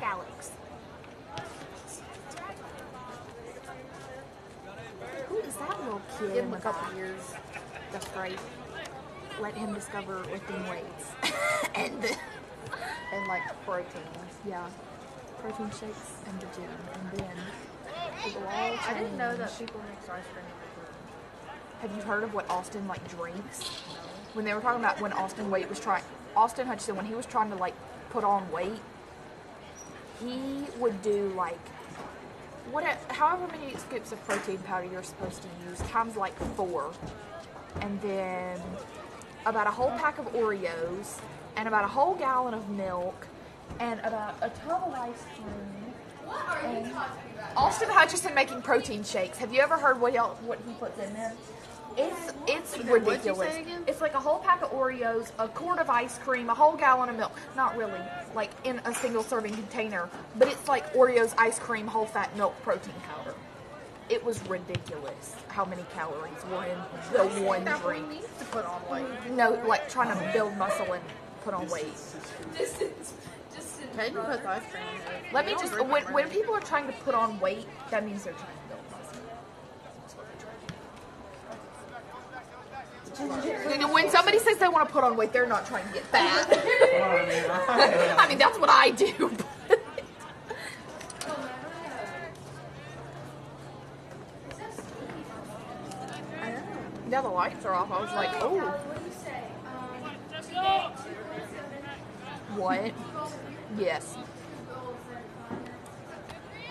Alex. Who is that little kid? Give him a couple years. That's right. Let him discover lifting weights. and like protein. Yeah. Protein shakes and the gym. And then it will all change. I didn't know that people mix ice cream with protein. Have you heard of what Austin like drinks? No. When they were talking about when Austin Hutchinson, when he was trying to like put on weight, he would do like however many scoops of protein powder you're supposed to use times like 4, and then about a whole pack of Oreos, and about a whole gallon of milk, and about a tub of ice cream. What are you talking about? Austin Hutchinson making protein shakes. Have you ever heard what he puts in them? It's ridiculous. What'd you say again? It's like a whole pack of Oreos, a quart of ice cream, a whole gallon of milk. Not really, like in a single serving container, but it's like Oreos, ice cream, whole fat milk, protein powder. It was ridiculous how many calories were in the one drink. Needs to put on weight. No, like trying to build muscle and put on weight. Maybe put the ice cream in there. Let me just, when people are trying to put on weight, that means they're trying to build muscle. When somebody says they want to put on weight, they're not trying to get fat. I mean, that's what I do. Now the lights are off. I was like, oh. What? Yes.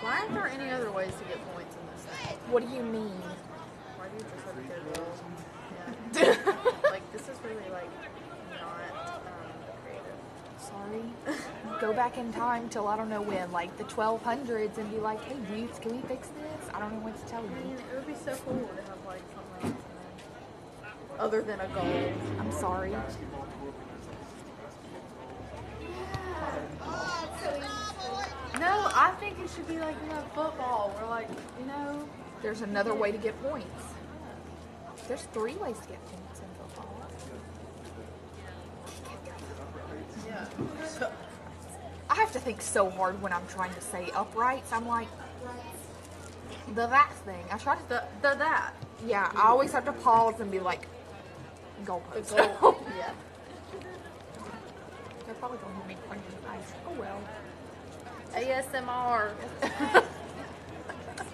Why aren't there any other ways to get points in this thing? What do you mean? Why do you just have to go Yeah. Like, this is really, like, not creative. Sorry. Go back in time till I don't know when, like the 1200s, and be like, hey, dudes, can we fix this? I don't know what to tell I mean, you. it would be so cool to have, like, something else in there. Other than a goal. I'm sorry. No, I think it should be like, football. We're like, There's another way to get points. There's 3 ways to get points in football. yeah. I have to think so hard when I'm trying to say uprights. I'm like, the that thing. I try to, The that. yeah, I always have to pause and be like, goalpost. Yeah. They're probably going to make fun of me. Oh well. ASMR.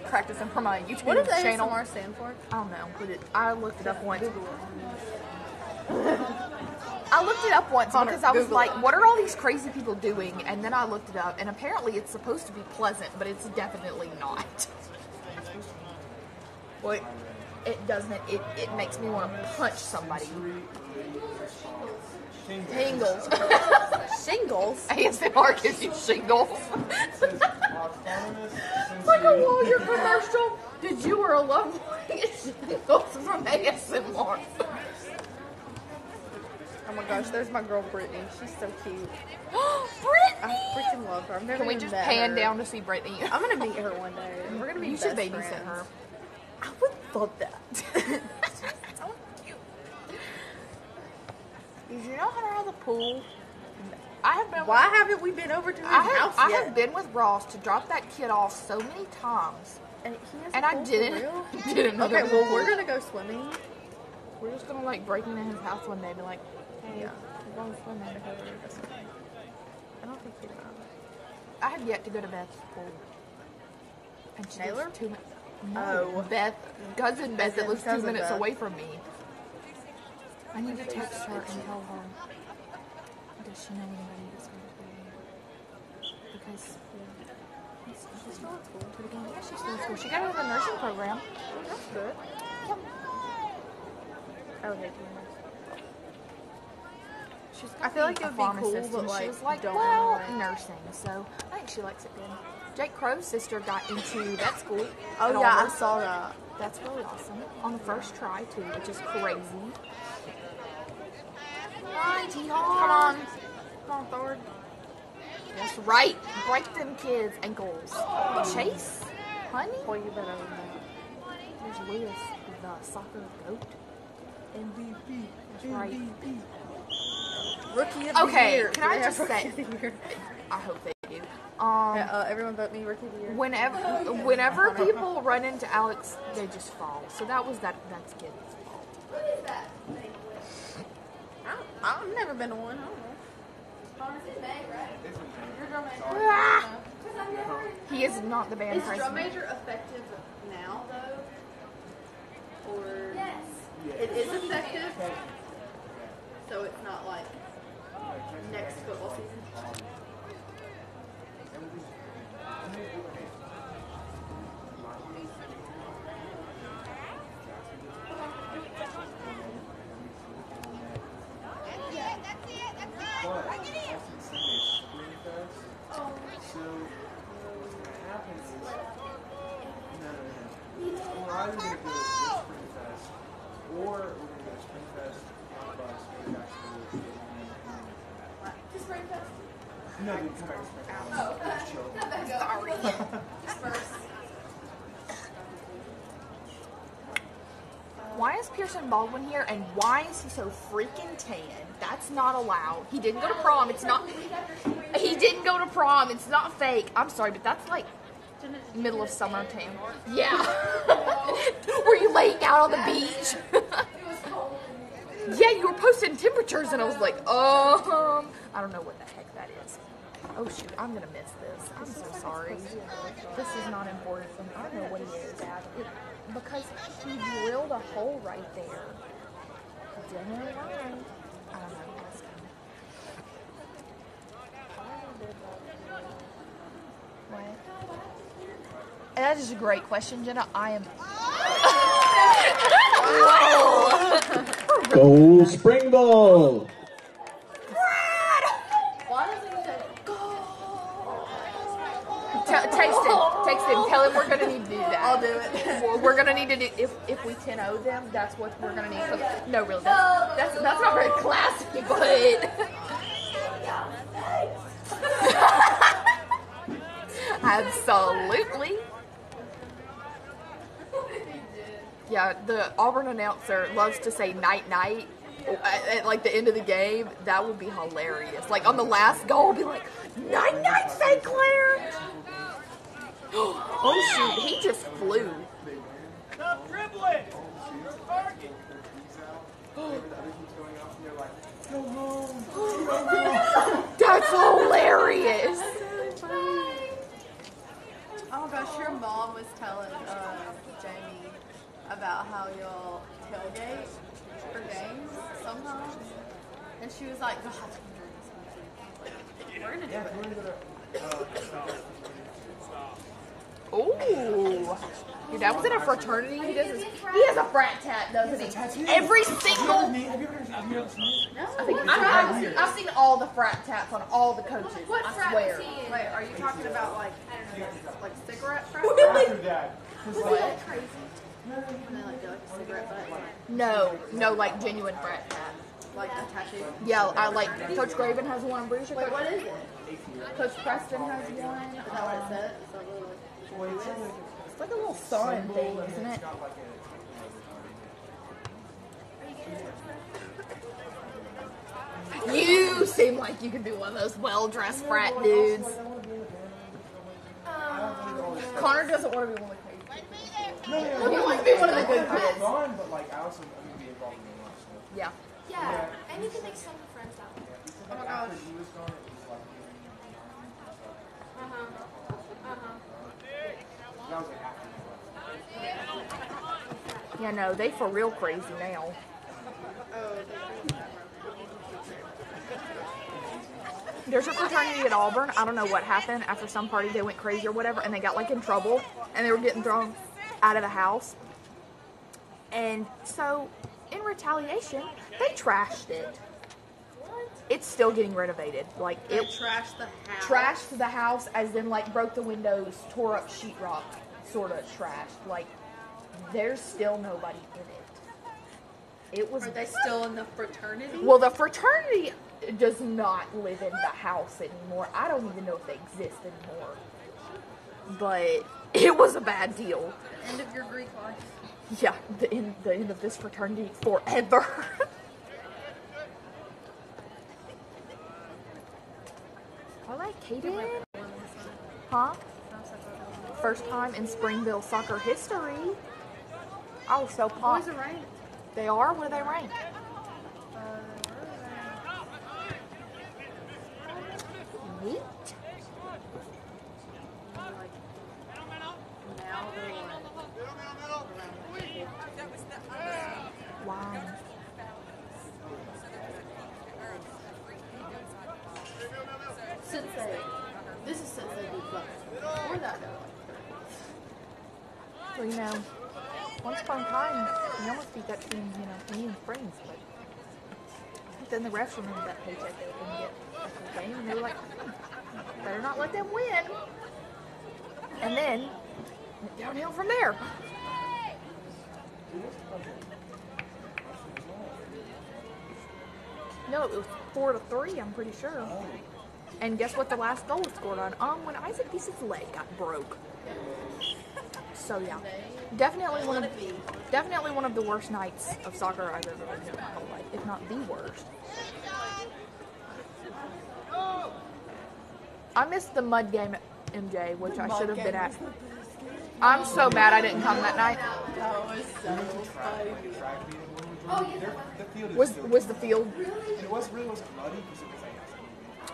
Practicing for my YouTube What does channel. ASMR stand for? I don't know, but I looked it up once. I looked it up once because I was Google like, it. what are all these crazy people doing? And then I looked it up, and apparently it's supposed to be pleasant, but it's definitely not. Well, it doesn't. It makes me want to punch somebody. Tingles. Shingles. ASMR gives you shingles. Like a lawyer commercial. Did you or a loved one get shingles from ASMR? Oh my gosh, there's my girl Brittany. She's so cute. Brittany! I freaking love her. I've never Can we even just met pan her. down to see Brittany? I'm gonna meet her one day. We're gonna be You should best babysit friends. her. I would love that. So cute. Did you know how to have the pool? I have been. Why haven't we been over to his house I yet? have been with Ross to drop that kid off so many times, And he has and a I pool for didn't. real? Didn't know Okay, there was a well pool. we're gonna go swimming. We're just gonna like break into his house one day and be like, hey, Yeah. we're going swimming. I don't think he will. I have yet to go to Beth's pool. And she Taylor? lives 2 minutes. No, Oh. Beth, cousin Beth, that lives 2 Cousin minutes Beth. away from me. I need to text her and tell her. Does she know anybody that's going to be here? Because she's still at school. Yeah, she's still at school. She got out of the nursing program. That's good. Yep. I would hate to be nice. She's I feel like it would be cool, pharmacist, but, and she like, was like, don't well, really. nursing. So I think she likes it good. Jake Crow's sister got into that school. Oh at yeah, I Auburn. saw that. That's really awesome. On the first try too, which is crazy. Come on. Come on, Thor. That's right. Break them kids' ankles. Chase, honey. Boy, you better than that. There's Lewis, the soccer goat. MVP. That's right. Rookie of the Okay, year. can I Do they just have say? Rookie of the year? I hope they do. Everyone vote me rookie of the year. Whenever people run into Alex, they just fall. So that's Gideon's fault. What is that thing? I've never been to one. I don't know. It's May, right? You're drum major. Ah! Because I've never heard. He is not the band Is drum president. major effective now though? Or Yes. it is effective? So it's not like next football season? But SCCHS Springfest. So what happens is, no. We're either going to go to Springfest or we're going to go to Springfest on a bus or Jacksonville. To Springfest? No, dude, come back to Springfest. Oh, Just chill. sorry. Disperse. Why is Pearson Baldwin here, and why is he so freaking tan? That's not allowed. He didn't go to prom. It's not. He didn't go to prom. It's not fake. I'm sorry, but that's like middle of summer tan. Yeah. Were you laying out on the beach? Yeah, you were posting temperatures, and I was like, I don't know what the heck that is. Oh shoot, I'm gonna miss this. I'm so sorry. This is not important for me. I don't know what it is. Because he drilled a hole right there. Don't know why. I don't know. What? And that is a great question, Jenna. I am. Whoa! Go Springville! Why doesn't he say go? Text him. Tell him we're gonna need to do that. I'll do it. We're gonna need to do if we 10-0 them. That's what we're gonna need. No, really, that's not very classy, but absolutely. Yeah, the Auburn announcer loves to say night night at like the end of the game. That would be hilarious. Like on the last goal, be like night night St Clair. Oh shoot, he just flew. Stop dribbling! You're target! That's hilarious. Oh gosh, your mom was telling Jamie about how y'all tailgate for games sometimes, and she was like, "God, we're gonna do it." Ooh. Your dad was in a fraternity. He has a frat tat, doesn't he? Every single. I've seen all the frat tats on all the coaches. What I frat swear. was he in? Wait, are you talking about like cigarette frat? After that. Was he like crazy? When they like do like a cigarette butt, No, like genuine frat tat. like a tattoo. Yeah, I like Coach Graven has one. I'm pretty sure. Wait, what is it? Coach Preston has one. Is that what it says? Is that what It's like a little sun thing, isn't it? You seem like you could be one of those well-dressed frat dudes. Connor doesn't want to be one of the crazy kids. He wants to be one of the good kids. Fun, but like I also want to be involved in a lot of stuff. Yeah. Yeah, and you can make some friends out there. Oh my gosh. After he was gone, it was like that was like after. Yeah, no, they for real crazy now. There's a fraternity at Auburn. I don't know what happened. After some party, they went crazy or whatever, and they got like in trouble, and they were getting thrown out of the house. And so, in retaliation, they trashed it. It's still getting renovated. Like They it trashed the house. trashed the house, as in like broke the windows, tore up sheetrock, sort of trashed. Like there's still nobody in it. It was. Are they still in the fraternity? Well, the fraternity does not live in the house anymore. I don't even know if they exist anymore. But it was a bad deal. End of your Greek life. Yeah, the end of this fraternity forever. I like Kaden. Huh? First time in Springville soccer history. I was so pumped. Boys are ranked. They are? What do they rank? Neat. Now they're Wow. since this is since they beat Bucks. Before that, they're Well, you know, once upon a time, we almost beat that team, you know, Indian Springs, but then the refs remembered that paycheck they were going to get after the game, and they were like, better not let them win. And then, went downhill from there. No, it was 4-3, I'm pretty sure. And guess what the last goal was scored on? When Isaac Dease's leg got broke. So yeah, definitely one of the worst nights of soccer I've ever been to in my whole life, if not the worst. I missed the mud game at MJ, which I should have been at. I'm so mad I didn't come that night. That was so funny. Was the field? It really wasn't muddy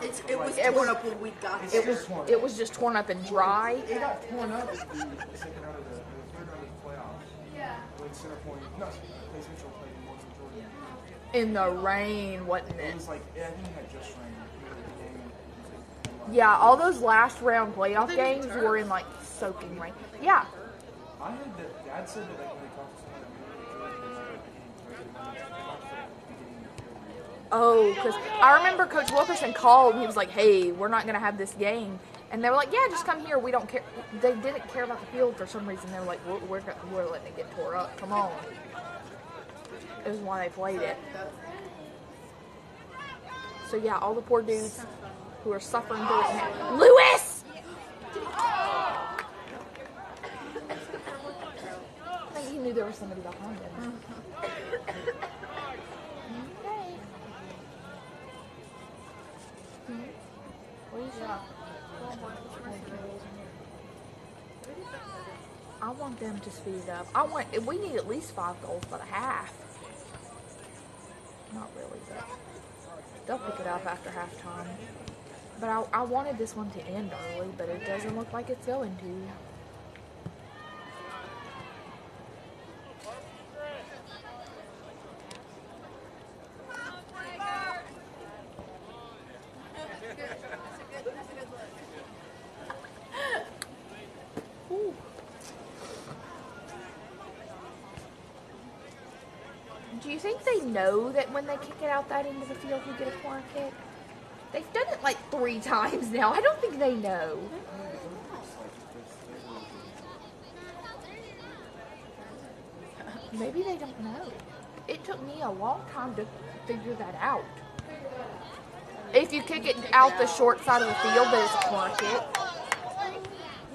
because It was torn up when we got there. It was just torn up and dry. it got torn up in the second round of the third round of the playoffs. Yeah. When Centerpoint, Play Central played in Morton, Georgia. In the rain, wasn't It it? was like, I think it had just rained. Yeah, all those last round playoff games were in like soaking rain. Yeah. I heard that Dad said that like when they talked to someone, Oh, because I remember Coach Wilkerson called and he was like, hey, we're not going to have this game. And they were like, yeah, just come here. We don't care. They didn't care about the field for some reason. They were like, we're letting it get tore up. Come on. It was why they played it. So, yeah, all the poor dudes who are suffering through it now. Lewis! I think he knew there was somebody behind him. Okay. What do you say? I want them to speed it up. We need at least 5 goals by the half. Not really, but they'll pick it up after halftime. But I wanted this one to end early, but it doesn't look like it's going to. Ooh. Do you think they know that when they kick it out that into the field, we get a corner kick? They've done it like 3 times now. I don't think they know. Maybe they don't know. It took me a long time to figure that out. If you kick it out the short side of the field, that it's a corner kick.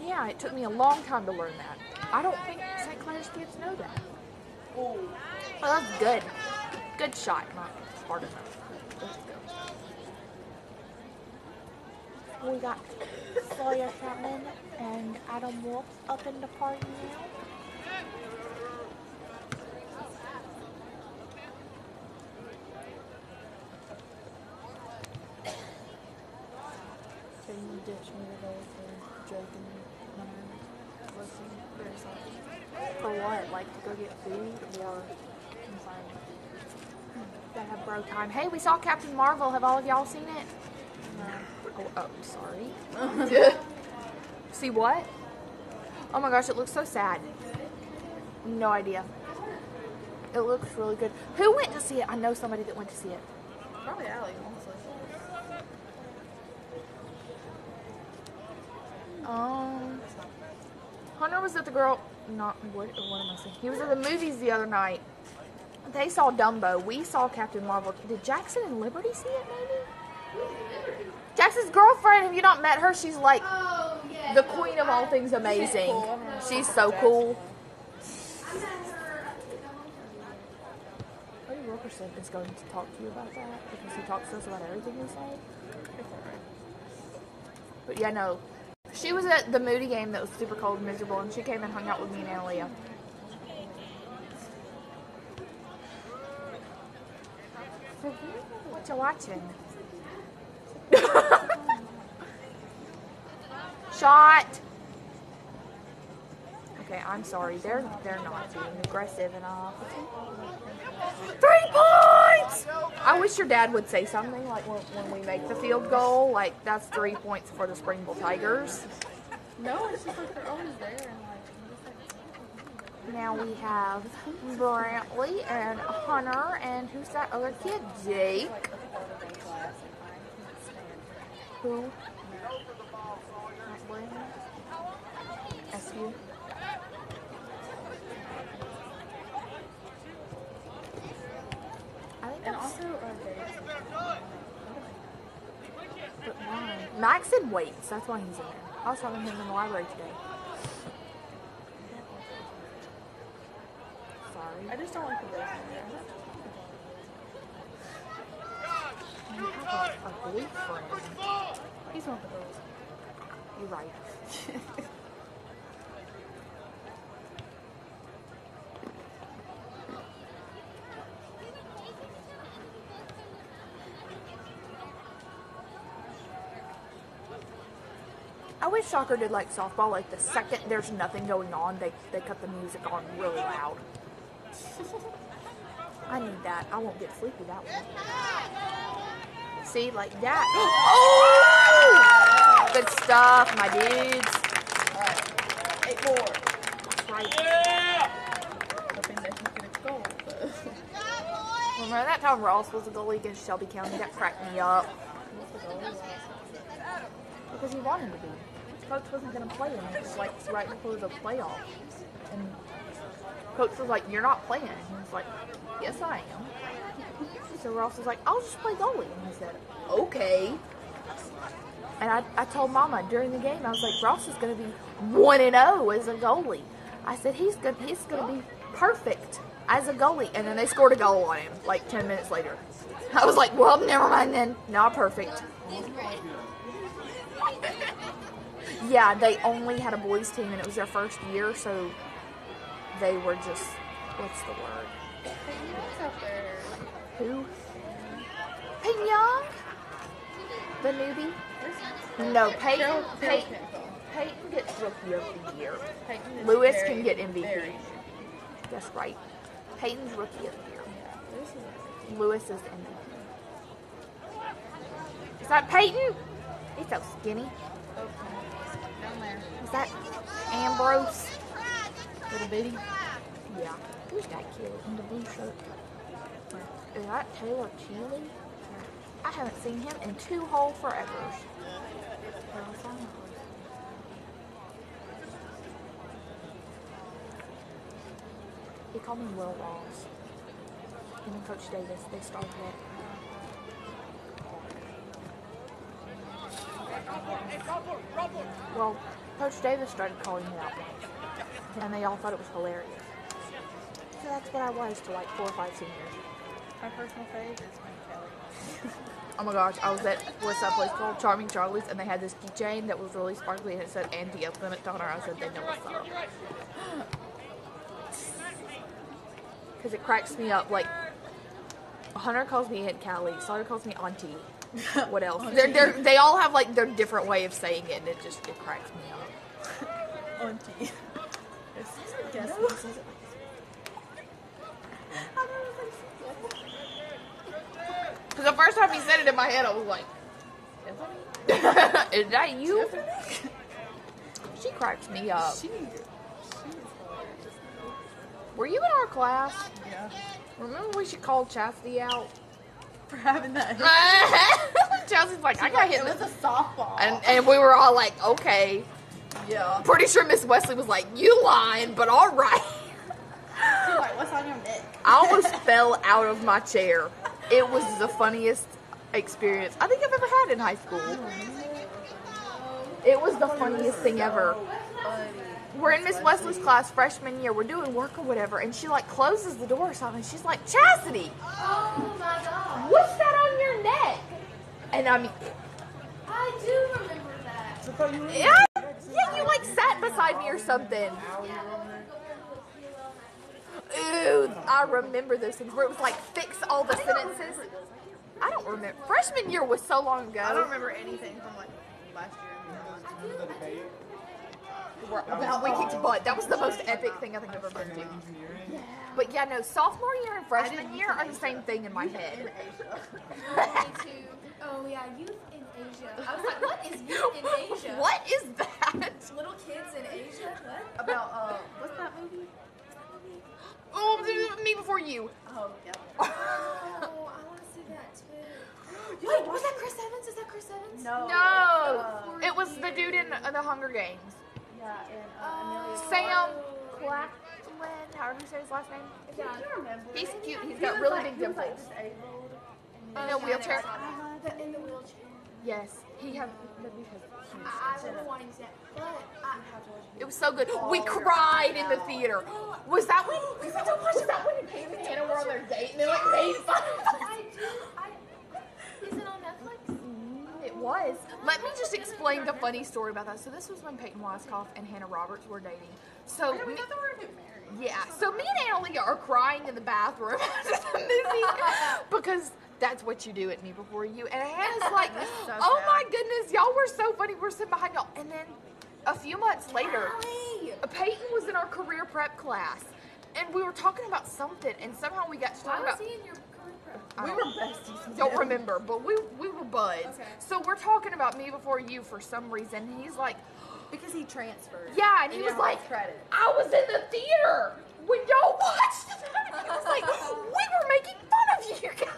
Yeah, it took me a long time to learn that. I don't think St. Clair's kids know that. Oh, that's good. Good shot, not hard enough. That's good. We got Sawyer Chapman and Adam Wolf up in the party now. So you ditch me today for joking, listen, very sorry. For what? Like to go get food or I'm sorry. Gotta have bro time. Hey, we saw Captain Marvel. Have all of y'all seen it? No. Oh, sorry. See what? Oh my gosh, it looks so sad. No idea. It looks really good. Who went to see it? I know somebody that went to see it. Probably Allie, honestly. Hunter was at the girl. Not what am I saying? He was at the movies the other night. They saw Dumbo. We saw Captain Marvel. Did Jackson and Liberty see it? Maybe. Jackson's girlfriend. Have you not met her? She's like the queen of all things amazing. She's so cool. Cody Wilkerson is going to talk to you about that because he talks to us about everything we say. But yeah, no. She was at the Moody game that was super cold and miserable, and she came and hung out with me and Analia. What you watching? Shot. Okay, I'm sorry. They're not being aggressive enough. 3 points! I wish your dad would say something like when we make the field goal, like that's 3 points for the Springville Tigers. No, it's just like they're always there and like. Now we have Brantley and Hunter, and who's that other kid? Jake. Who? Not Brandon? SU. I think And that's... also, But why? Max said weights. That's why he's in there. I was talking to him in the library today. Sorry. I just don't like the boys in there. You have a boyfriend. He's one of the girls. You're right. I wish soccer did like softball. Like the second there's nothing going on, they cut the music on really loud. I need that. I won't get sleepy that way. See, like that. Oh! Good stuff, my dudes. Alright. 8-4. That's right. Yeah! Hoping that he can go. Remember that time Ross was a goalie against Shelby County? That cracked me up. Because he wanted to be. Coach wasn't going to play him. It was like right before the playoffs. And Coach was like, "You're not playing." And he was like, "Yes, I am." So Ross was like, "I'll just play goalie." And he said, "Okay." And I told Mama during the game, I was like, "Ross is going to be 1-0 as a goalie." I said, he's going to be perfect as a goalie. And then they scored a goal on him like 10 minutes later. I was like, "Well, never mind then. Not perfect." Yeah, they only had a boys team and it was their first year, so they were just, what's the word? Who's out there? Who? Peyton Young? The newbie? No, Peyton gets rookie of the year. Lewis can get MVP. That's right. Peyton's rookie of the year. Lewis is MVP. Is that Peyton? He's so skinny. Down there. Is that Ambrose? Little bitty. Yeah. Who's that kid in the blue shirt? Is that Taylor Keeley? I haven't seen him in 2 whole forevers. He called me Will Walls. Him and Coach Davis, they started it. Well, Coach Davis started calling me that once, and they all thought it was hilarious. So that's what I was to like 4 or 5 seniors. My personal fave is my Kelly. Oh my gosh, I was at, what's that place called? Charming Charlie's, and they had this keychain that was really sparkly, and it said anti-limit toner. I said, they know what's up. Because it cracks me up, like, Hunter calls me Aunt Callie, Sawyer calls me Auntie. What else? They all have like their different way of saying it, and it cracks me up. Auntie. Because the first time he said it in my head, I was like, "Is that you?" She cracks me up. She is hilarious. Were you in our class? Yeah. Remember we should call Chastity out? For having that. Chelsea's like, I got hit. It was a softball. And we were all like, okay. Yeah. Pretty sure Miss Wesley was like, you lying, but all right. She's like, what's on your neck? I almost fell out of my chair. It was the funniest experience I think I've ever had in high school. It was the funniest thing ever. We're in Miss Wesley's class freshman year. We're doing work or whatever, and she like closes the door or something. She's like, Chastity, Oh my god. what's that on your neck? And I mean, I do remember that. yeah. Yeah, you like sat beside me or something. Ooh, I remember those things where it was like fix all the sentences. I don't remember. Freshman year was so long ago. I don't remember anything from like last year. Remember the debate? We kicked butt. That was the most epic thing I think I've ever been to. Engineering? But yeah, no, sophomore year and freshman year are the same thing in my head. Me too. Oh yeah, youth in Asia. I was like, what is youth in Asia? What is that? Little kids in Asia? What? About what's that movie? Oh, Me Before You. Oh yeah. Oh, I want to see that too. Wait, was that Chris Evans? Is that Chris Evans? No. No, it was the dude in the Hunger Games. Yeah, and Amelia. Sam Claflin, however you say his last name. Yeah. I can't remember. He's cute. He's He got was really like, big he was, like, dimples. disabled. In a wheelchair. In the wheelchair. Yes, he had. I remember wanting to see that, but I have to watch It was so good. We cried in the theater. Was that when? Was that when Pam and Hannah were on their date and they like made fun of us? I do. Is it on Netflix? It was. Let me just explain the funny story about that. So this was when Peyton Weiskopf and Hannah Roberts were dating. So We thought they were getting married. yeah. So me and Analia are crying in the bathroom after the movie because that's what you do at Me Before You. And Hannah's like, so "Oh sad. my goodness, y'all were so funny. We're sitting behind y'all." And then a few months later, Peyton was in our career prep class, and we were talking about something, and somehow we got to Why talking was about. he in your career prep? We were besties. Don't remember, but we were buds. Okay. So we're talking about Me Before You for some reason. And he's like, Because he transferred. yeah, and he And was he had like, credit. I was in the theater when y'all watched it. He was like, we were making fun of you guys.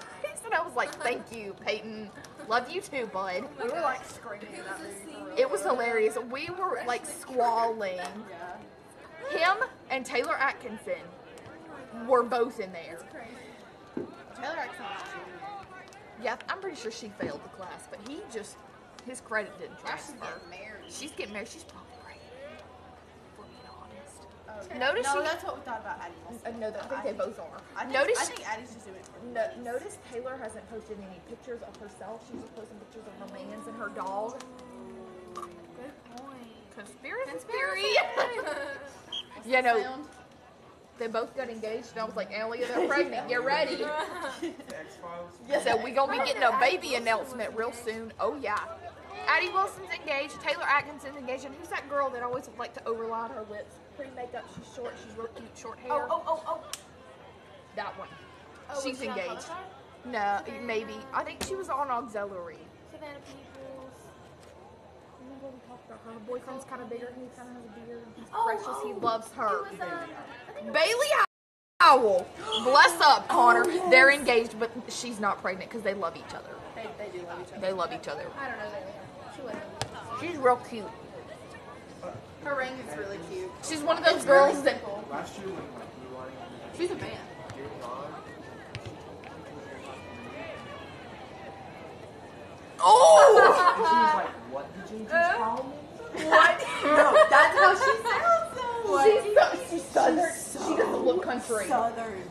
And I was like, thank you, Peyton. Love you too, bud. We were like screaming in that movie. For real. It was hilarious. We were like squalling. Yeah. Him and Taylor Atkinson were both in there. Taylor Atkinson. Yeah, I'm pretty sure she failed the class, but his credit didn't Now she's transfer. getting married. She's getting married. She's probably pregnant, for being honest. Okay. Notice no, she- that's what we thought about Addie. Wilson. No, I think they both are. I think Addie's just doing it for the kids. Notice Taylor hasn't posted any pictures of herself. She's just posting pictures of her mans and her dog. Good point. Conspiracy theory. Yeah, no, Sound? they both got engaged, and I was like, Elliot, they're pregnant. Get ready. The X-Files? So we gonna be getting a baby announcement real soon. Oh yeah. Addie Wilson's engaged. Taylor Atkinson's engaged. And who's that girl that always like to overline her lips? Pre-makeup. She's short. She's real cute. Short hair. Oh. That one. Oh, She's was she on engaged. Photoshop? No, maybe. I think she was on auxiliary. Savannah Peoples. Remember we talked about her? Her boyfriend's kind of bigger. He kind of has a beard. He's Oh, precious. He loves her. It was, I think it was Bailey Howell. Bless up, Connor. They're engaged, but she's not pregnant because they love each other. They do love each other. They love each other. I don't know that. She wasn't. She's real cute. Her ring is really cute. She's one of those girls that. Last year when like we were wanting to She's a fan. get on, Oh! she was like, "What did you just call me?" No, that's how she sounds though. She's southern. She doesn't look country. Southern.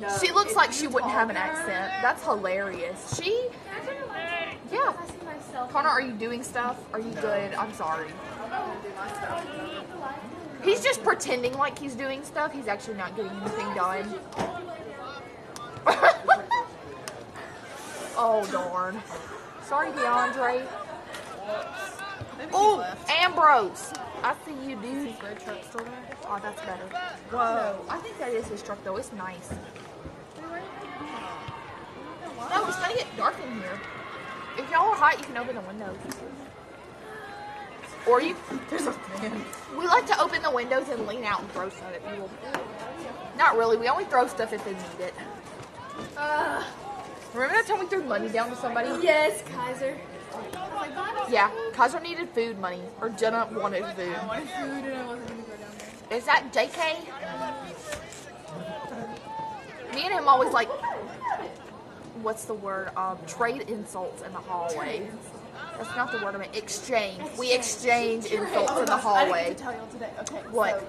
No, She looks if like you she wouldn't have an talk to her- accent. That's hilarious. She. Yeah. I see myself. Connor, are you doing stuff? Are you good? I'm sorry. I'm gonna do my stuff. He's just pretending like he's doing stuff. He's actually not getting anything done. Oh, darn. Sorry, DeAndre. Maybe he Oh, left. Ambrose. I see you, dude. Red truck still there? Oh, that's better. Whoa. I think that is his truck, though. It's nice. No, it's gonna get dark in here. If y'all are hot, you can open the windows. Or you. There's a fan. We like to open the windows and lean out and throw stuff at people. Not really. We only throw stuff if they need it. Remember that time we threw money down to somebody? Yes, Kaiser. Yeah. Kaiser needed food money. Or Jenna wanted food. I wanted food and I wasn't gonna go down there. Is that JK? Me and him always like, what's the word? Trade insults in the hallway. That's not the word I meant. Exchange. We exchange insults in the I hallway. didn't get to tell y'all today. Okay. What?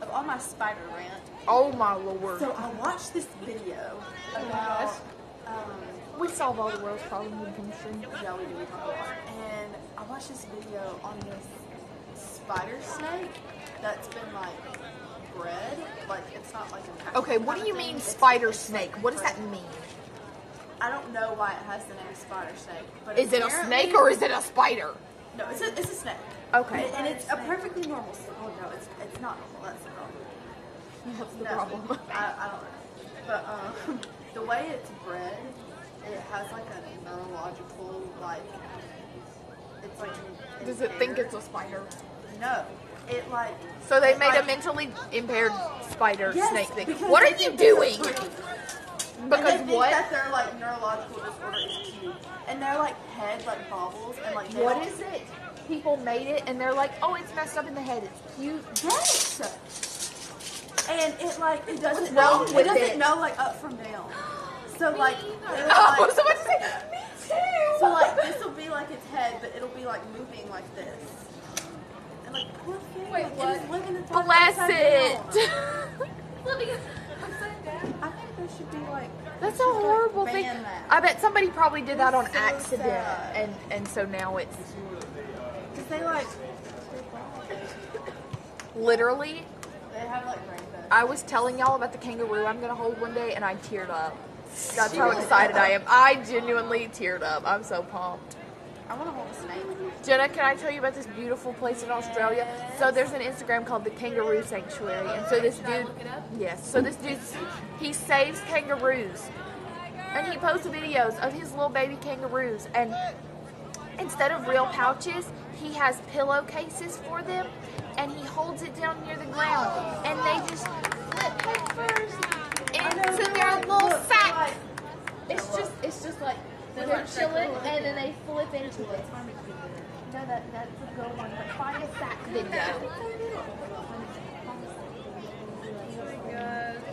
So, on my spider rant. Oh my lord. So I watched this video about. We solve all the world's problems in chemistry. Yeah, we do. We talk a lot. And I watched this video on this spider snake that's been like bred. Like it's not like an actual Okay, what kind do of you thing. mean It's spider just, snake? like, What does bred. that mean? I don't know why it has the name spider snake. But Is it a apparently- snake or is it a spider? No, it's a snake. Okay. And it's a perfectly normal snake. Oh no, it's not normal. That's the problem. What's the No, problem? I don't know. But the way it's bred, it has like a neurological like. It's like. Does it think impaired. it's a spider? No, it like. So they it, made like, a mentally impaired spider yes, snake thing. because What they are you think it's a doing? freak. Because and they think what? that their like neurological disorder is cute, and their like head like bobbles and like. They What don't- is it? People made it and they're like, oh, it's messed up in the head. It's cute. Yes. And it like it doesn't wrong know with it doesn't it? know like up from down. So like it'll, Oh, like someone said, me too. so like this will be like its head, but it'll be like moving like this. And like poor thing, Wait, like, what? it is living its life Bless upside it. down. Living upside down. I think there should be like That's a they should, like, horrible ban thing. that. I bet somebody probably did that on It's so accident, sad. and so now it's Cause they like literally. they have like brain fat. I was telling y'all about the kangaroo I'm gonna hold one day, and I teared up. That's how excited I am. I genuinely teared up. I'm so pumped. I want to hold a snake. Jenna, can I tell you about this beautiful place in Australia? So there's an Instagram called the Kangaroo Sanctuary, and so this dude, yes, so this dude, he saves kangaroos, and he posts videos of his little baby kangaroos, and instead of real pouches, he has pillowcases for them, and he holds it down near the ground, and they just flip head first into their little sack. It's just like they're chilling, and then they flip into it. No, that's a good one. But find a sack video.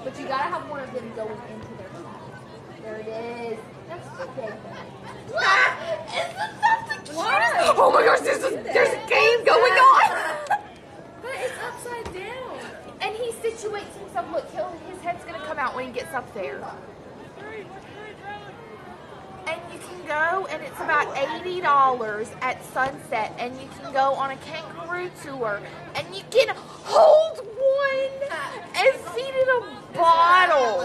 But you gotta have one of them going into their sack. There it is. That's the big one. Isn't that the cutest? Oh my gosh, there's a game going on. But it's upside down. And he situates himself. Look, his head's gonna come out when he gets up there. And you can go, and it's about $80 at sunset, and you can go on a kangaroo tour, and you can hold one and feed it a bottle.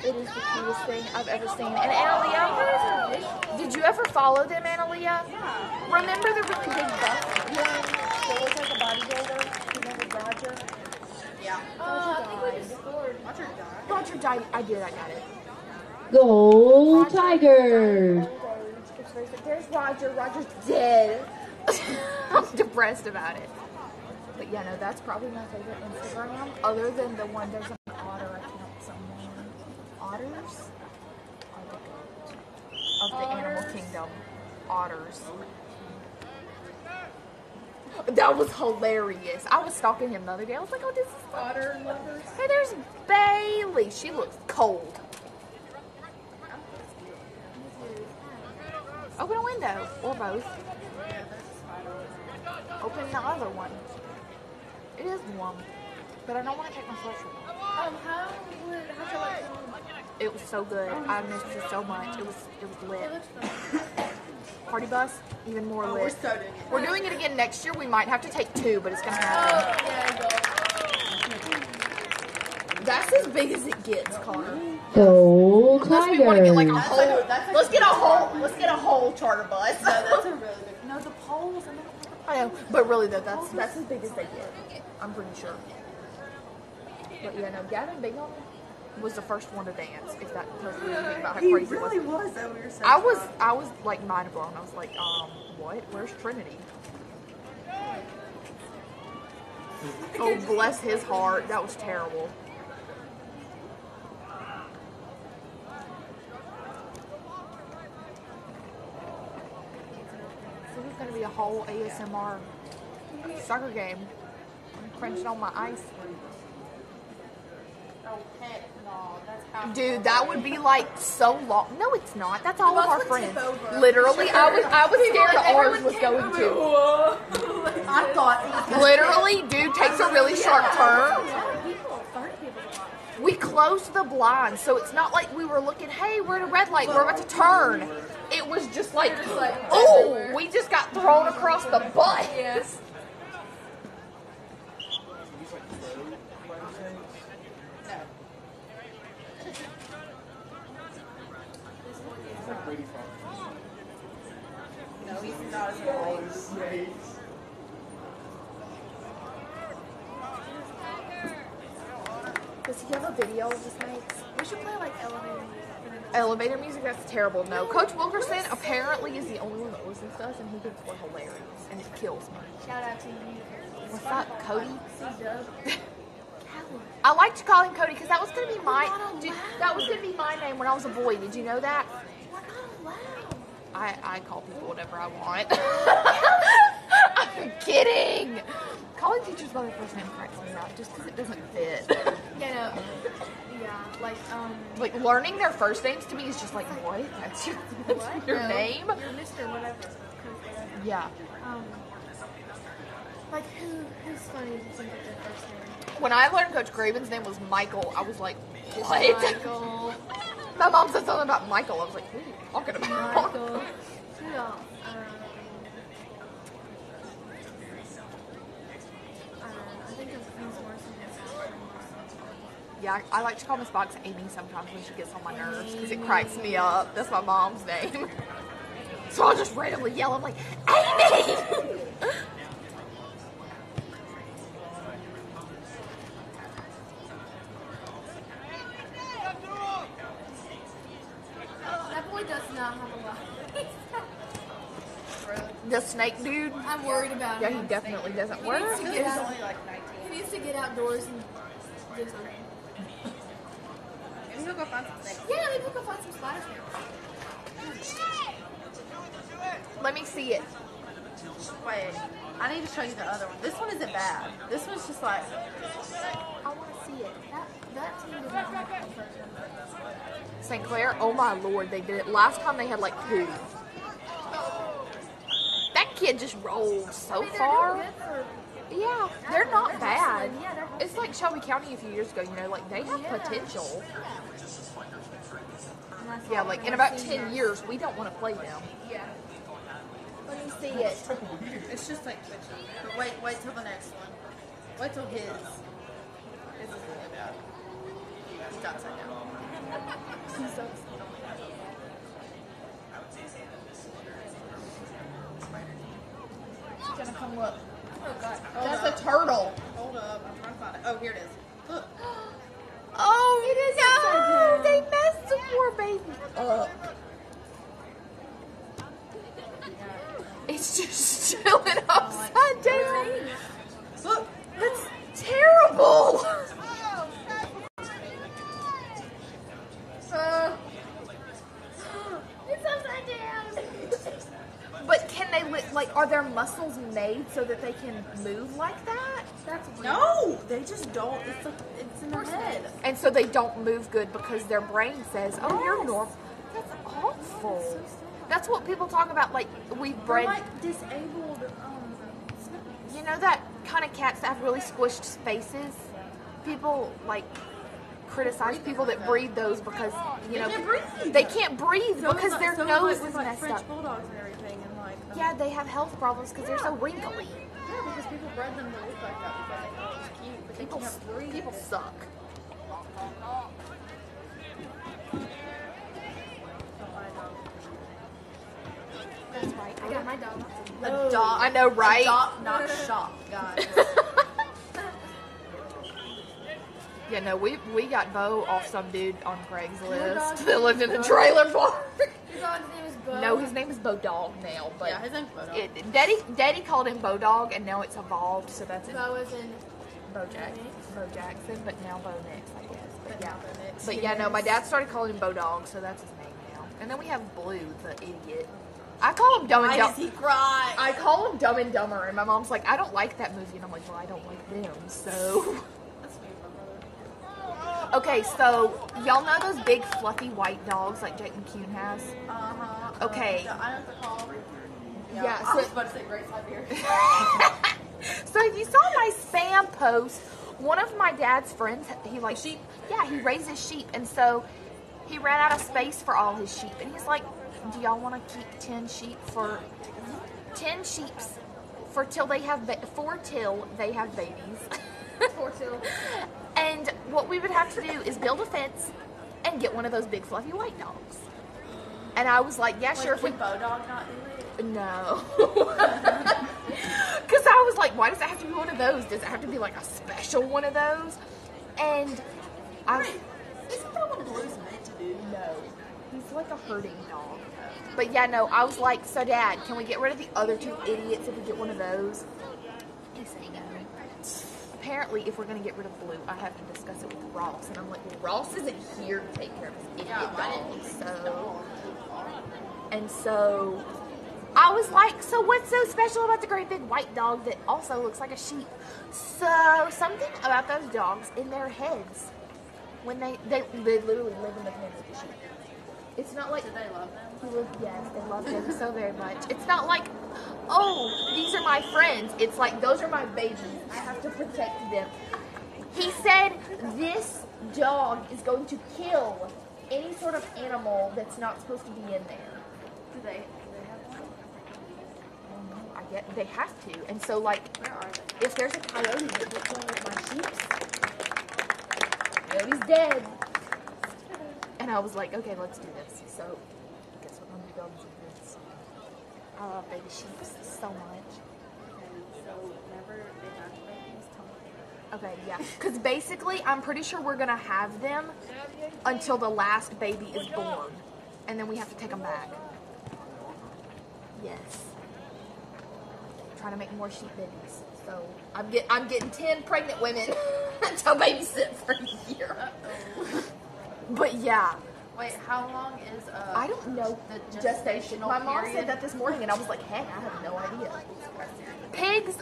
It is the cutest thing I've ever seen. And Analia, did you ever follow them, Analia? Remember the really big buff one that was like a bodybuilder? Remember Roger? Yeah. I think we just scored. Roger died. Roger died. I got it. Go Tigers! There's Roger. Roger's dead. I'm depressed about it. But yeah, no, that's probably my favorite Instagram. Other than the one, there's an otter account somewhere. Otters are the goat of the animal kingdom. Otters. That was hilarious. I was stalking him the other day. I was like, oh, this is Otter lovers. Hey, there's Bailey. She looks cold. Open a window, or both. Open the other one. It is warm, but I don't want to take my sweatshirt off. How'd you like home? It was so good. I missed it so much. It was lit. Party bus, even more Oh, we're lit. so doing it. We're doing it again next year. We might have to take 2, but it's gonna happen. Yeah, That's as big as it gets, Connor. Go Unless we want to get like a Tigers! whole. that's like Let's get a whole charter bus. No, that's a really big. No, the poles and I know, but really though, that's as big as they get. I'm pretty sure. But yeah, no, Gavin Bingham was the first one to dance. If that tells you anything about how he crazy really it was. was. Though we were so. I was like mind blown. I was like, what? Where's Trinity? Oh, bless his heart. That was terrible. This is gonna be a whole ASMR soccer game. I'm crunching on my ice. Oh heck no, that's how. Dude, that would be like so long. No, it's not. That's all of our would friends. tip over. Literally, I was scared ours was going to. I thought it was Literally, dude takes a really sharp turn. people, 30 people. We closed the blinds, so it's not like we were looking, hey, we're at a red light, we're about to turn. it was just like, Just like oh, everywhere. we just got thrown across the butt. Yes. He's like pro by any chance? He's like Brady Fox. No, he's not as All good. his snakes. Does he have a video of the snakes? We should play like elevator music. Elevator music, that's terrible. No. Coach Wilkerson apparently is the only one that listens to us, and he thinks we're hilarious, and it kills me. Shout out to you. What's up, Cody? C-Dub. I like to call him Cody because that was gonna be my not dude, allowed. that was gonna be my name when I was a boy. Did you know that? We're not allowed. I call people whatever I want. I'm kidding. Calling teachers by their first name cracks me up just because it doesn't fit. Yeah, no. Yeah, like, Like learning their first names to me is just like, what? That's your No, name? You're Mr. Whatever. Yeah. Like, who's funny to think of their first name? When I learned Coach Graven's name was Michael, I was like, what? Michael. My mom said something about Michael. I was like, what are you talking about? Michael. Who else? I think of Miss Morrison as Yeah, I like to call Miss Box Amy sometimes when she gets on my nerves because it cracks me up. That's my mom's name. So I'll just randomly yell, I'm like, Amy! That boy does not have a lot. The snake dude? I'm worried about Yeah, him. he definitely doesn't He work. needs to He's get out. only like 19. He needs to get outdoors and do something. Maybe he'll go find some snakes. Yeah, maybe we'll go find some spiders now. Let me see it. Wait, I need to show you the other one. This one isn't bad. This one's just like, I want to see it. That team did not have a first one. St Clair? Oh my lord, they did it. Last time they had like 2. That kid just rolled so far. Yeah, they're not bad. Yeah, they're It's like Shelby County a few years ago, you know, like they have potential. Yeah, like in about 10 years, we don't want to play them. Yeah. Let me see it. it's just like twitchy. But wait till the next one. Wait till his. His is really bad. He's upside down. She's gonna come look. Oh god. That's a turtle. Hold up. I'm trying to find it. Oh, here it is. Look. Oh, it is no! They messed the poor baby up. It's just chilling upside down. Look. That's terrible. It's upside down. But can they like? Are their muscles made so that they can move like that? That's weird. No, they just don't. It's in their head. And so they don't move good because their brain says, "Oh, you're normal." That's awful. That's what people talk about. Like we've They're bred. like disabled. You know that kind of cats that have really squished faces? People like criticize people that breed those because you know can't breathe. they can't breathe because their nose is like messed French up. bulldogs and everything, and like Yeah, they have health problems because they're so wrinkly. yeah, because people bred them to look like that because they thought it was cute, but they can't breathe. People suck. That's right. I got my dog. Adopt. I know, right? Adopt, not shop, guys. Yeah, no, we got Bo off some dude on Craigslist dog's that lived in a trailer park. Your dog's name is Bo. No, his name is Bo Dog now, but Yeah, his name's Bo Dog. Daddy called him Bo Dog, and now it's evolved, so that's it. Bo is in. Bo Jackson, but now Bo Nix, I guess. But yeah, now Bo Nix. but yeah, no, my dad started calling him Bo Dog, so that's his name now. And then we have Blue, the idiot. I call him Dumb and Why Dumb. does he cry? I call him Dumb and Dumber, and my mom's like, I don't like that movie, and I'm like, well, I don't like them, so. That's weird, my brother. Okay, so y'all know those big fluffy white dogs like Jake McCune has? Uh-huh. Okay. I know what they're called. Yeah, I so- was about to say Great Siberian. So if you saw my spam post, one of my dad's friends, he like Sheep? Yeah, he raises sheep, and so he ran out of space for all his sheep, and he's like, do y'all want to keep 10 sheep for 10 sheeps for till they have for till they have babies? And what we would have to do is build a fence and get one of those big fluffy white dogs. And I was like, yeah, sure. If we Bodog not do it? no, because I was like, why does it have to be one of those? Does it have to be like a special one of those? And Isn't that what Blue's meant to do? no, he's like a herding dog. But yeah, no, I was like, so Dad, can we get rid of the other two idiots if we get one of those? He said no. Apparently, if we're going to get rid of Blue, I have to discuss it with Ross. And I'm like, well, Ross isn't here to take care of his idiot dog. So I was like, so what's so special about the great big white dog that also looks like a sheep? So something about those dogs in their heads, when they literally live in the pen with the sheep. It's not like... Do they love them? Yes, they love them so very much. It's not like, oh, these are my friends. It's like, those are my babies. I have to protect them. He said this dog is going to kill any sort of animal that's not supposed to be in there. Do they have one? I don't know. I get they have to. And so, like, Where are they? if there's a coyote that gets one of my sheep, coyote's dead. And I was like, okay, let's do this. So, guess we're going to be building some fence. I love baby sheep so much. So whenever they have babies, tell me. Okay, yeah. Because basically, I'm pretty sure we're going to have them until the last baby is born. And then we have to take them back. Yes. Trying to make more sheep babies. So, I'm getting 10 pregnant women to babysit for a year. But yeah. Wait, how long is I don't know the gestation. gestational My mom period? said that this morning, and I was like, heck, I have no idea.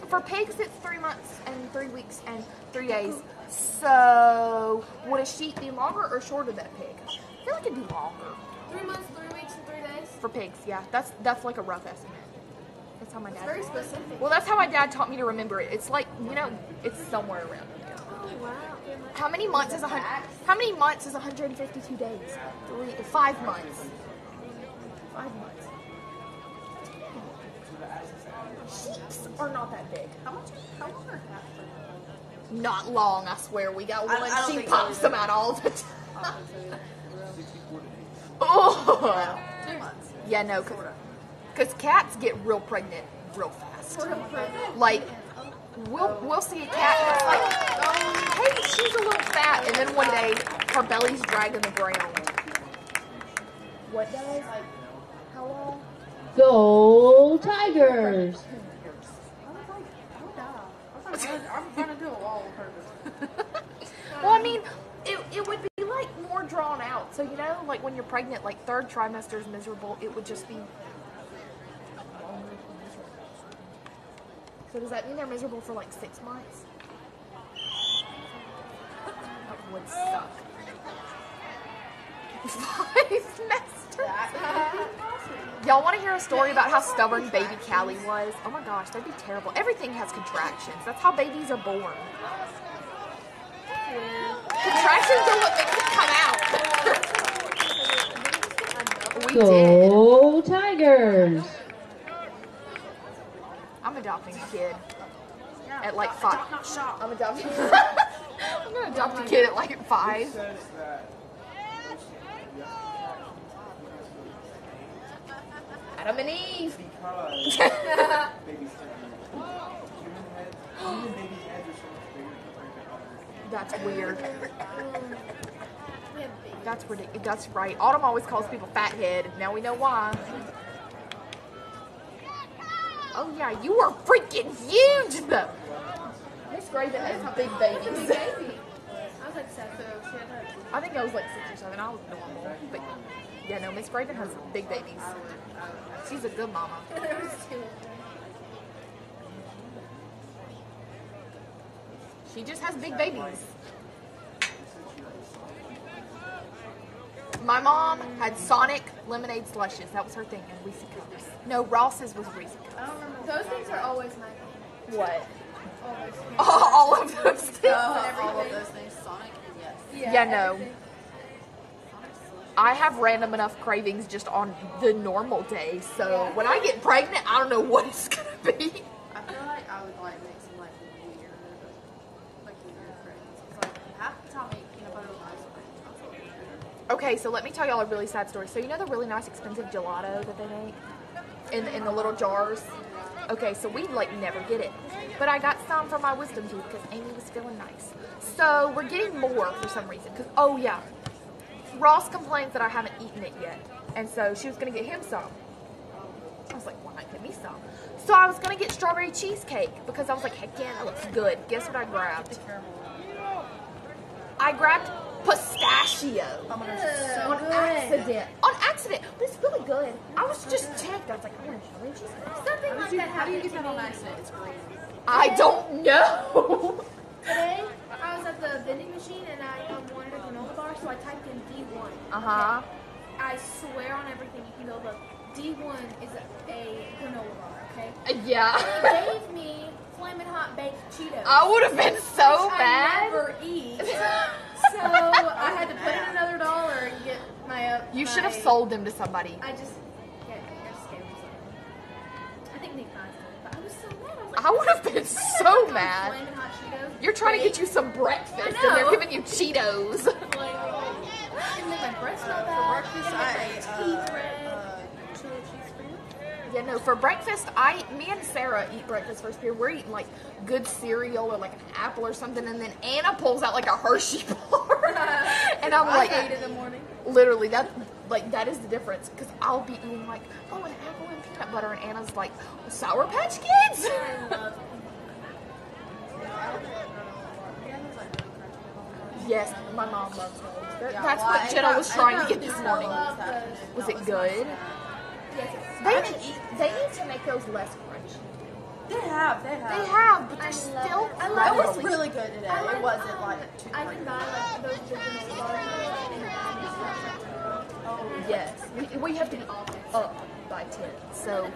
For pigs, it's 3 months and 3 weeks and 3 days. So, would a sheep be longer or shorter than a pig? I feel like it'd be longer. 3 months, 3 weeks, and 3 days. For pigs, yeah. That's like a rough estimate. That's how my dad. Very specific. Well, that's how my dad taught me to remember it. It's like, it's somewhere around there. Oh, wow. How many months is 152 days? 5 months. 5 months. Sheeps are not that big. How long are half Not long, I swear. We got one. I don't She think pops so. them out all the time. 64 days. Oh. 2 months. Yeah, no, because cats get real pregnant real fast. Like, we'll see a cat that's like, hey, she's a little fat, and then one day her belly's dragging the ground. What does? How long? Go Tigers! I was like, oh God. I'm trying to do a wall on purpose. Well, I mean, it would be like more drawn out. So, like when you're pregnant, like 3rd trimester is miserable, it would just be longer than miserable. So does that mean they're miserable for like 6 months? That would suck. 5 semesters. Y'all want to hear a story about how stubborn baby Callie was? Oh my gosh, that'd be terrible. Everything has contractions. That's how babies are born. Contractions are what makes it come out. We did. Go Tigers! I'm adopting a kid at like 5. I'm adopting. I'm gonna adopt a kid at like 5. Says that Adam and Eve. because babies human baby heads are so much bigger compared to others. That's weird. That's ridiculous. That's right. Autumn always calls people fathead, and now we know why. Oh yeah, you are freaking huge though. Miss Graven has big babies. I was like 7. I think I was like 6 or 7. I was normal, but yeah, no, Miss Graven has big babies. She's a good mama. There was 2. She just has big babies. My mom had Sonic lemonade slushes. That was her thing, and Reese Cups. No, Ross's was Reese Cups. I don't remember. Those things are always my favorite. What? Always. All of those things. All of those things. Sonic, yes. Yeah, no. Sonic slush. I have random enough cravings just on the normal day. So when I get pregnant, I don't know what it's gonna be. I feel like I would like make some like weird cravings. It's like half the time I eat peanut butter with ice cream. Okay, so let me tell y'all a really sad story. So you know the really nice expensive gelato that they make in the little jars? Okay, so we like never get it. But I got some for my wisdom tooth because Amy was feeling nice. So we're getting more for some reason. Cause oh yeah, Ross complains that I haven't eaten it yet. And so she was gonna get him some. I was like, why not get me some? So I was gonna get strawberry cheesecake because I was like, heck yeah, that looks good. Guess what I grabbed? I grabbed pistachio. Oh my gosh, it's so On good. accident. On accident. But it's really good. I was just checked. I was like, I want a strawberry cheesecake. Something like that How do you happened get to that on me. accident? It's great. I don't know. Today, I was at the vending machine and I wanted a granola bar, so I typed in D1. Uh-huh. I swear on everything you can go look. D1 is a granola bar, okay? Yeah. They gave me Flamin' Hot Baked Cheetos. I would have been so which I mad. never eat. So I had to put in another $1 and get my You should have sold them to somebody. I just gave them some. I think Nick buys them, but I was so mad. I was like, I would have been so mad. Flamin' Hot Cheetos. You're trying to get you some breakfast and I they're know. giving you Cheetos. And make my breast smell For bad. breakfast, Make I my ate teeth red. chili cheese cream. Yeah, no, for breakfast, me and Sarah eat breakfast first period. We're eating like good cereal or like an apple or something, and then Anna pulls out like a Hershey bar. And I'm like, 8 in the morning. literally, that is the difference. Because I'll be eating like, oh, an apple and peanut butter, and Anna's like, Sour Patch Kids? Yes, my mom loves those. That's what Jenna was trying to get this morning. Was it good? They need to make those less crunchy. They have. They have, but they're still It was crumbly. really good today. It wasn't like too I can buy like those granola bars. Yes, we have to be up by 10. So,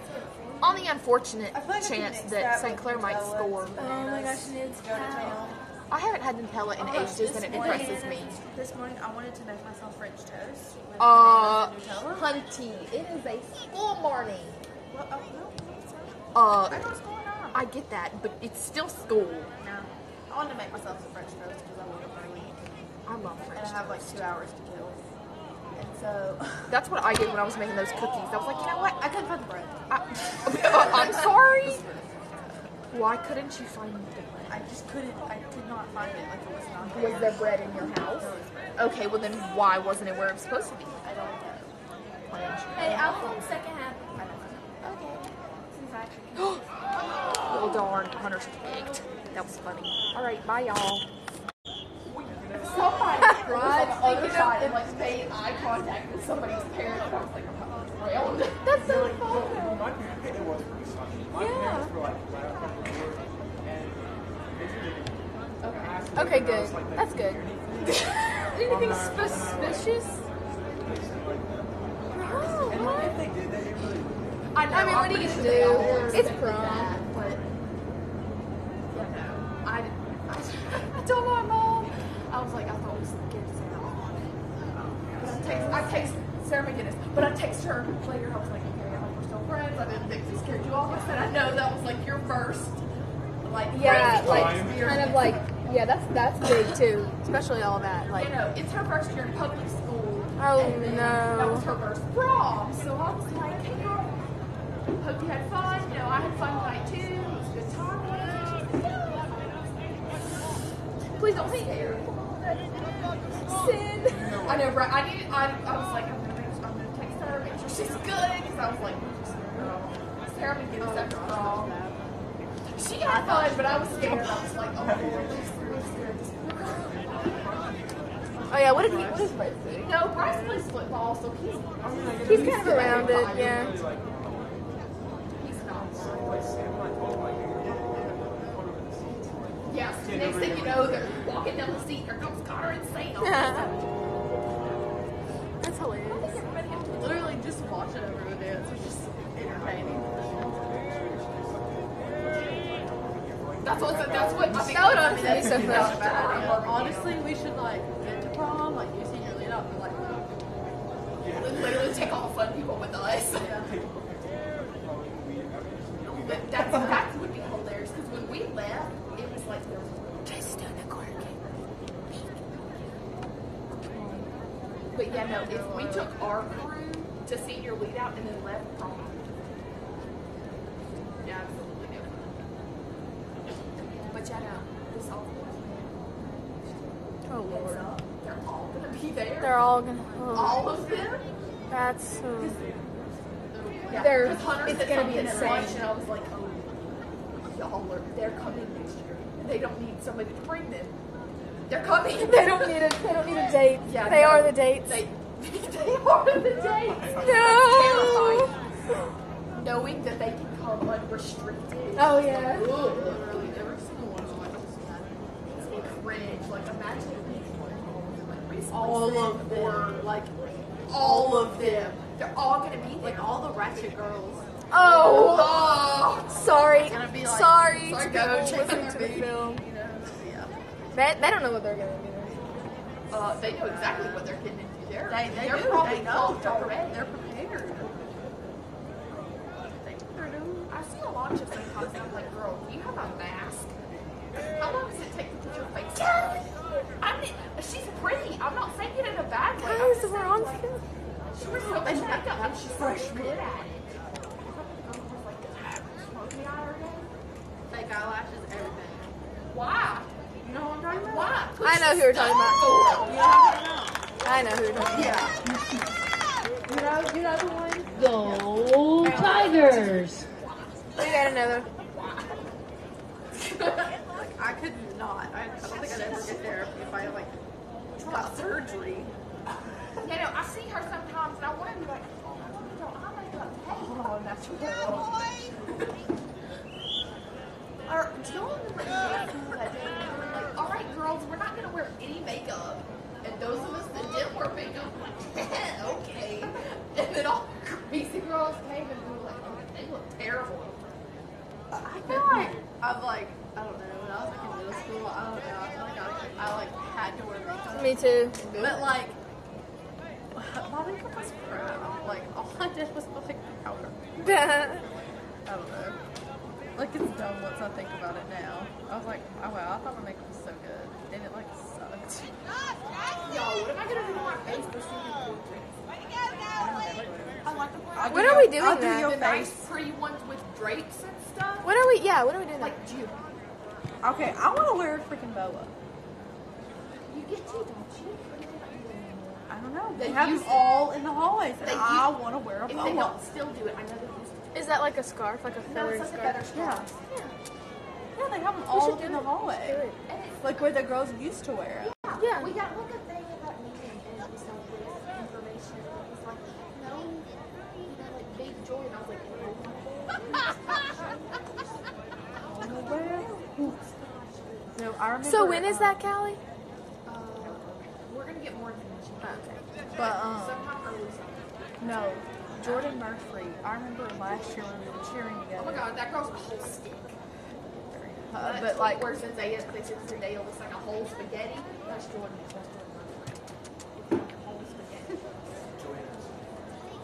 on the unfortunate I feel like I can chance mix that that St. with Clair might Nutella. score, Oh my gosh, Nid's Go to town. I haven't had Nutella in ages, and it impresses me. This morning I wanted to make myself French toast. With Nutella. Hunty, it is a school morning. Well, oh, no. I know what's going on. I get that, but it's still school. No. I wanted to make myself some French toast because I woke up early. I love And French I have like 2 hours to kill. And so That's what I did when I was making those cookies. I was like, you know what? I couldn't find the bread. I'm sorry. Why couldn't you find the bread? I just couldn't. I did not find it. Like it was not Was there bread in your house? There was bread. Okay, well then why wasn't it where it was supposed to be? I don't know. Why didn't you? Hey, I'll film second half. I don't know. Okay. Since I actually Well, darn, Hunter's picked. That was funny. All right, bye, y'all. Somebody was on the other side and like made eye contact with somebody's parent, and I was like, I'm thrilled. That's so fun. My parents, it was pretty shocking. My parents were like, right up on the board, and they didn't. Okay, good. That's good. anything suspicious? And like, if they did, they really. I mean, what are you gonna do? It's prom. But, yeah, I told my mom, I was like, I thought we scared Sarah. But I text Sarah McGinnis, but I text her later. I was like, okay, we're still friends. I didn't think we scared you off. I said, I know that was like your first, like, Yeah, crazy like experience. kind of like that's big too, especially all that. Like, You know, it's her first year in public school. Oh, and then no. That was her first prom. So I was like, hey girl, hope you had fun. You know, I had fun tonight too. It was a good time. Please don't say there. Sin. I know, right? I was like, I'm gonna text her, make sure she's good, because I was like, Sarah McGinnis after prom. She had fun, but I was scared. I was like, oh Lord, we're scared this girl. oh yeah, what is Bryce doing? No, Bryce plays football, so He's kind of around it, yeah. He's not. Yeah, next thing you know, they're walking down the seat. Here comes Connor and Sam. That's hilarious. Literally just watching everyone dance was just entertaining. That's what I think. That would honestly be so fun. Honestly, we should like get to prom, like you senior lead up, and like literally take all the fun people with us. But that would be hilarious because when we left, it was like there was just unicorn. But yeah, no, if we took our crew to senior lead out and then left prom. Yeah, absolutely no. But yeah, no, this all. Oh Lord. They're all gonna be there. They're all gonna. Oh, all of them. that's. Yeah, They're- 'cause Hunter it's said gonna be something at insane. lunch, and I was like, oh, they're coming next year. They don't need somebody to bring them. They're coming. They don't need a date. Yeah, they no, are the dates. They are the dates. No. Terrifying. Knowing that they can come unrestricted. Oh yeah. Literally every single one of them, I just It's been cringe. Like imagine if all of them, or like all of them. They're all gonna be like all the ratchet girls. Oh. Sorry. Gonna be like, Sorry sorry, to go go check listen their to the booty, film. You know, yeah. They don't know what they're gonna do. They know exactly what they're getting into. They're They they're do. probably They know. pumped already. They're prepared. I see a lot of chicks sometimes and I'm like, girl, do you have a mask? How long does it take to put your face on? I mean, she's pretty. I'm not saying it in a bad way. I'm Guys, just we're saying, on like, film. she wears so much makeup and she's so good at it. Smoking eye every day? Fake eyelashes, everything. Why? You know what I'm talking about? Why? I know who you're talking about. You know what I'm talking about? I know who you're talking about. Yeah. You know the one? Go Tigers! We got another. Like, I could not. I don't think I'd ever get there if I like got surgery. You know, I see her sometimes and I want to be like, oh, girl, I make up. Hey, oh, that's your girl. Or, do you remember that day we were like, all right, girls, we're not going to wear any makeup. And those of us that did wear makeup were like, okay. And then all the crazy girls came and we were like, oh, they look terrible. I feel like I'm like, I don't know, when I was like in middle school, I don't know, I feel like I had to wear makeup. Me too. But like, my makeup was crap. Like, all I did was like powder. I don't know. Like, it's dumb once I think about it now. I was like, oh wow, I thought my makeup was so good. And it like sucked. Yo, what am I going to do to my face for senior portraits? I like the part. When are we doing I'll do that? your The nice face. pretty ones with drapes and stuff. When are we? Yeah. When are we doing that? Like June. Okay, I want to wear a freaking boa. You get to, don't you? I don't know. They They have use them all in the hallways, and They I use- want to wear a If they boa. don't still do it, I know they used to. Is that like a scarf, like a No, feathered it's like a scarf? better Yeah. scarf. Yeah, they have them We all should up do in the it. hallway. Do it. And it's Like where the girls used to wear it. Yeah. We got like a thing about meeting and it was like this information. It was like, no, you know, like big joy. And I was like, No, I remember. So when is that, Callie? we're gonna get more information. But Sometime early summer. no, Jordan Murphy. I remember last year when we were cheering Oh together. my god, that girl's a whole stick. But like, where since they since today it looks like a whole spaghetti. That's Jordan. Whole spaghetti.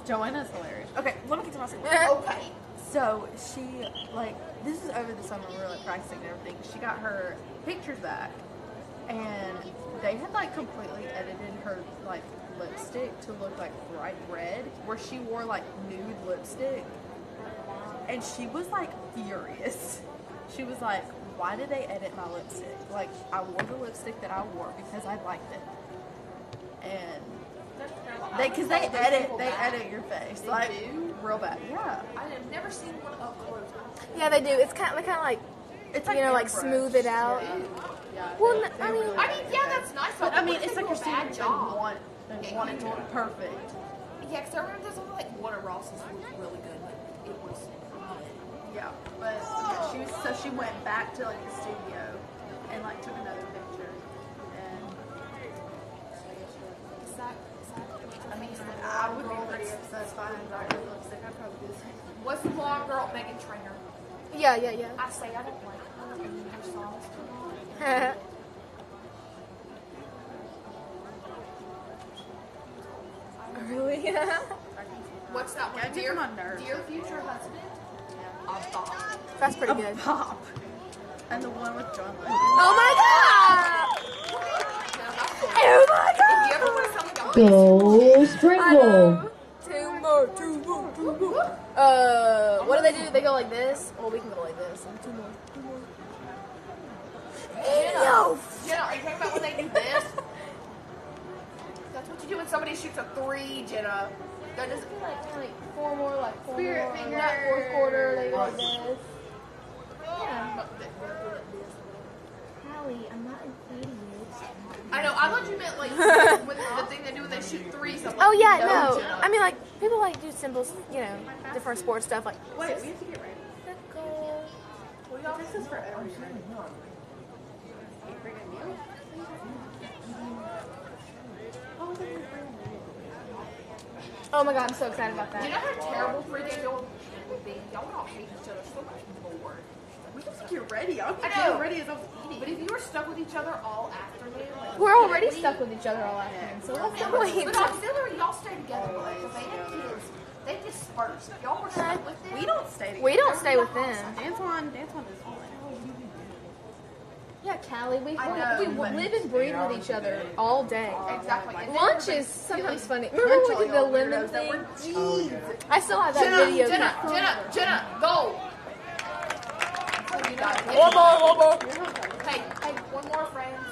Joanna's hilarious. Okay, let me get to my story. Okay. So she, like, this is over the summer, we were like practicing and everything. She got her pictures back, and they had like completely edited her like lipstick to look like bright red, where she wore like nude lipstick, and she was like furious. She was like, "Why did they edit my lipstick? Like, I wore the lipstick that I wore because I liked it, and because they edit your face like real bad, yeah." I've never seen one up close. Yeah, they do. It's kind of like, It's you know, like airbrush. smooth it out. Yeah, Well, they- I they mean- really I mean, yeah, that's nice. But I mean, they it's like do you're a seeing bad job. they want it to look perfect. Yeah, because I remember there's only like one of Ross's looked really good, but it was good. Yeah, but yeah, she went back to like the studio and like took another picture. And I mean, I would be pretty satisfied and dark lipstick. I'd probably do the same. What's the blonde girl, Megan Trainor? Yeah, yeah, yeah. I say I don't like her and her songs too long. Really? What's that one? Yeah, it gets on my nerves. Dear future husband? A bop. That's pretty good. Pop. And the one with John Lennon. Oh my god! Oh my god! If you ever want to tell me don't Go Springville. Two more. What do? They go like this? Well, we can go like this. Two more. Jenna, are you talking about when they do this? That's what you do when somebody shoots a 3, Jenna. That doesn't Like four more, like four Spirit more. finger. That fourth quarter, they go like this. Callie, I'm not an idiot. I know. I thought you meant like with the thing they do when they shoot 3s. I'm like, Oh yeah, no. Jenna. I mean, like people like do symbols, you know, different sports stuff. Like Wait, we have to get ready. This is for everything. oh my god, I'm so excited about Do you that. know how terrible freaking y'all would be? Y'all would all hate each other so much more. We just get ready. I'm I know. getting ready as I'm eating. But if you were stuck with each other all afternoon, like, We're already stuck with each other all afternoon, so what's the point? But auxiliary, y'all stay together. Like, if they have kids, they disperse. If y'all were stuck with them. We don't stay together. We don't stay with them. Antoine is one. Yeah, Callie, we I know, we but- live and breathe with each other all day. Exactly. And then Lunch everybody is sometimes feeling- funny. Remember when we did the Bunch of lemon weirdos that thing? were Oh, I still have that Jenna, video. Jenna, go. One more. Hey, one more, friends.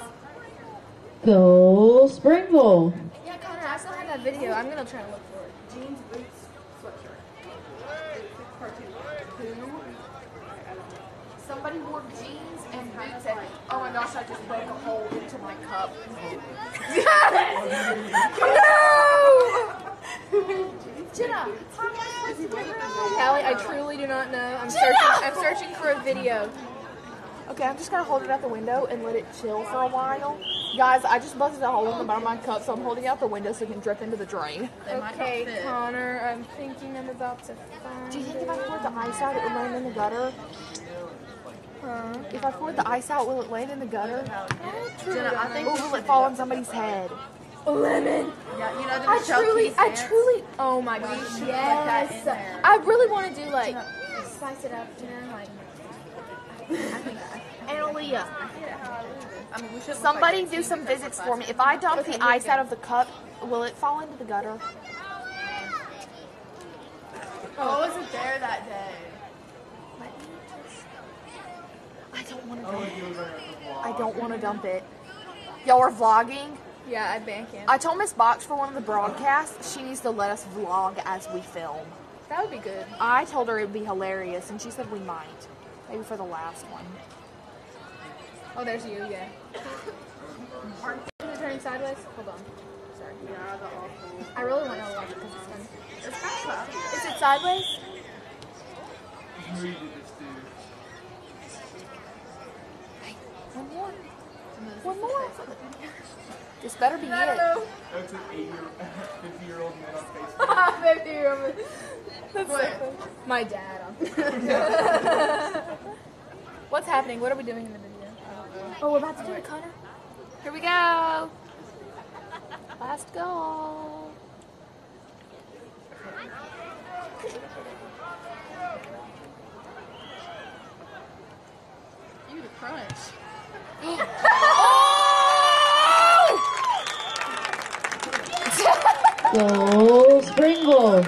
Go Springville. Yeah, Connor, I still have that video. I'm gonna try to look for it. Jeans, boots, sweatshirt. Somebody wore jeans and boots and oh my gosh, I just broke a hole into my cup. Jenna, Callie, I truly do not know. I'm searching for a video. okay, I'm just gonna hold it out the window and let it chill for a while. Guys, I just busted a hole in the bottom of my cup, so I'm holding out the window so it can drip into the drain. They might not Okay, fit. Connor, I'm thinking I'm about to find Do you think if I poured the ice out, it would land in the gutter? If I poured the ice out, will it land in the gutter? Jenna, I think Or will it fall on somebody's head? lemon. yeah, you know the I Showcase dance? truly, oh my gosh, should put that in yes. there. I really want to do like, spice it up, you know, like. Analia, I mean, we should somebody do some physics for me. If I dump the ice out of the cup, will it fall into the gutter? I wasn't there that day. I don't want to Oh, dump you it. were going to I don't want to dump it. Y'all are vlogging? Yeah, I bank in. I told Miss Box for one of the broadcasts, she needs to let us vlog as we film. That would be good. I told her it would be hilarious, and she said we might. Maybe for the last one. Oh, there's you, yeah. Is it turning sideways? Hold on. Sorry. Yeah, the awful. I really want to watch it because it's fun. It's kind of cloudy. Is it sideways? Who did this to? One more. One more. This better be it. That's an 50-year-old man on Facebook. That's so funny. My dad. What's happening? What are we doing in the video? Oh, we're about to do it, Connor. Here we go. Last goal. Ew, the crunch. Go Springville.